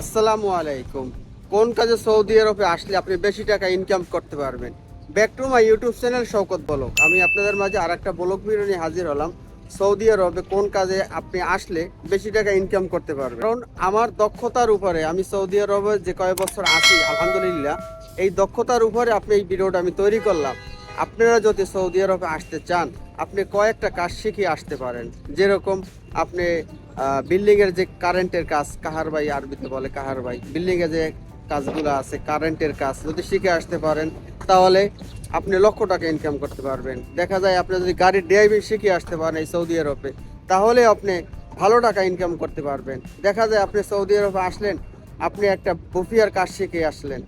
আসসালামু আলাইকুম। কোন কাজে সৌদি আরবে আসলে আপনি বেশি টাকা ইনকাম করতে পারবেন? Back to my YouTube channel Shawkat blog. আমি আপনাদের মাঝে আরেকটা ব্লগ ভিডিও নিয়ে হাজির হলাম। সৌদি আরবে কোন কাজে আপনি আসলে বেশি টাকা ইনকাম করতে পারবেন। কারণ আমার দক্ষতার উপরে, আমি সৌদি আরবে যে কয়েক বছর আছি আলহামদুলিল্লাহ, এই দক্ষতার উপরে আপনি এই ভিডিওটা আমি তৈরি করলাম। আপনারা যদি সৌদি আরবে আসতে চান, আপনি কয়েকটা কাজ শিখে আসতে পারেন। যেরকম আপনি বিল্ডিং এর যে কারেন্টের কাজ, কাহার ভাই আরবিতে বলে কাহার ভাই, বিল্ডিং এ যে কাজগুলো আছে কারেন্টের কাজ যদি শিখে আসতে পারেন, তাহলে আপনি লক্ষ টাকা ইনকাম করতে পারবেন। দেখা যায় আপনি যদি গাড়ির ড্রাইভিং শিখে আসতে পারেন এই সৌদি আরবে, তাহলে আপনি ভালো টাকা ইনকাম করতে পারবেন। দেখা যায় আপনি সৌদি আরবে আসলেন, আপনি একটা বুফিয়ার কাজ শিখে আসলেন,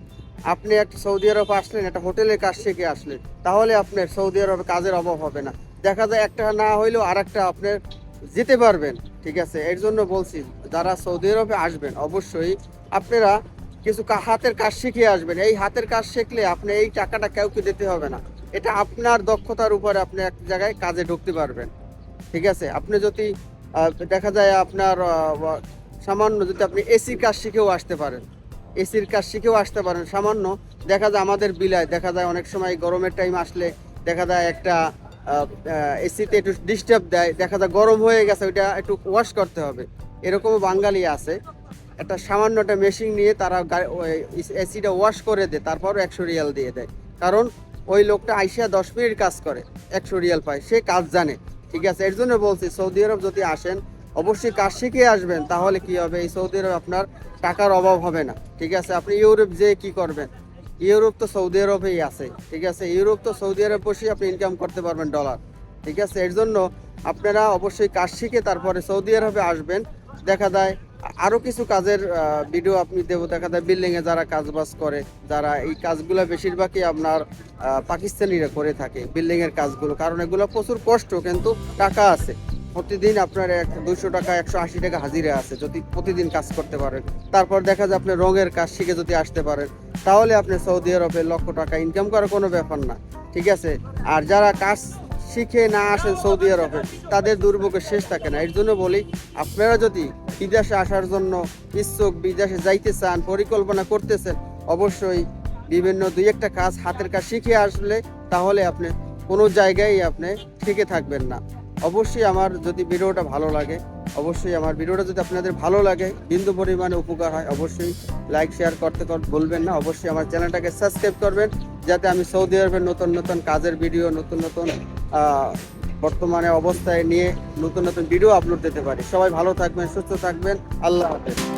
আপনি একটা সৌদি আরবে আসলেন একটা হোটেলের কাজ শিখে আসলেন, তাহলে আপনার সৌদি আরবে কাজের অভাব হবে না। দেখা যায় একটা না হইলেও আর একটা আপনার যেতে পারবেন। ঠিক আছে, এর জন্য বলছি যারা সৌদি আরবে আসবেন অবশ্যই আপনারা কিছু হাতের কাজ শিখে আসবেন। এই হাতের কাজ শিখলে আপনি এই টাকাটা কাউকে দিতে হবে না, এটা আপনার দক্ষতার উপরে আপনি এক জায়গায় কাজে ঢুকতে পারবেন। ঠিক আছে, আপনি যদি দেখা যায় আপনার সামান্য যদি আপনি এসির কাজ শিখেও আসতে পারেন, এসির কাজ শিখেও আসতে পারেন সামান্য। দেখা যায় আমাদের বিলায় দেখা যায় অনেক সময় গরমের টাইম আসলে দেখা যায় একটা এসিতে একটু ডিস্টার্ব দেয়, দেখা যায় গরম হয়ে গেছে ওইটা একটু ওয়াশ করতে হবে। এরকমও বাঙালি আছে, একটা সামান্য একটা মেশিন নিয়ে তারা এসিটা ওয়াশ করে দেয়, তারপর 100 রিয়াল দিয়ে দেয়। কারণ ওই লোকটা আইসা 10 মিনিট কাজ করে, 100 রিয়াল পায়, সে কাজ জানে। ঠিক আছে, এর জন্য বলছি সৌদি আরব যদি আসেন অবশ্যই কাজ শিখে আসবেন, তাহলে কি হবে এই সৌদি আরব আপনার টাকার অভাব হবে না। ঠিক আছে, আপনি ইউরোপ যেয়ে কি করবেন? ইউরোপ তো সৌদি আরবেই আছে। ঠিক আছে, ইউরোপ তো সৌদি আরব বসে আপনি ইনকাম করতে পারবেন ডলার। ঠিক আছে, এর জন্য আপনারা অবশ্যই কাজ শিখে তারপরে সৌদি আরবে আসবেন। দেখা যায় আরো কিছু কাজের ভিডিও আপনি দেবো। দেখা যায় বিল্ডিং এ যারা কাজ বাজ করে, যারা এই কাজগুলো বেশিরভাগই আপনার পাকিস্তানিরা করে থাকে বিল্ডিং এর কাজগুলো, কারণ এগুলো প্রচুর কষ্ট কিন্তু টাকা আছে। প্রতিদিন আপনার 200 টাকা 180 টাকা হাজিরা আছে যদি প্রতিদিন কাজ করতে পারেন। তারপর দেখা যায় আপনি রঙের কাজ শিখে যদি আসতে পারেন, তাহলে আপনি সৌদি আরবে লক্ষ টাকা ইনকাম করার কোনো ব্যাপার না। ঠিক আছে, আর যারা কাজ শিখে না আসেন সৌদি আরবে, তাদের দুর্ভোগের শেষ থাকে না। এর জন্য বলি, আপনারা যদি বিদেশে আসার জন্য ইচ্ছুক, বিদেশে যাইতে চান, পরিকল্পনা করতেছেন, অবশ্যই বিভিন্ন দুই একটা কাজ হাতের কাজ শিখে আসলে তাহলে আপনি কোনো জায়গায় আপনি শিখে থাকবেন না। অবশ্যই আমার যদি ভিডিওটা ভালো লাগে, অবশ্যই আমার ভিডিওটা যদি আপনাদের ভালো লাগে, বিন্দু পরিমাণে উপকার হয়, অবশ্যই লাইক শেয়ার করতে বলবেন না। অবশ্যই আমার চ্যানেলটাকে সাবস্ক্রাইব করবেন, যাতে আমি সৌদি আরবের নতুন নতুন কাজের ভিডিও, নতুন নতুন বর্তমানে অবস্থায় নিয়ে নতুন নতুন ভিডিও আপলোড দিতে পারি। সবাই ভালো থাকবেন, সুস্থ থাকবেন। আল্লাহ হাফেজ।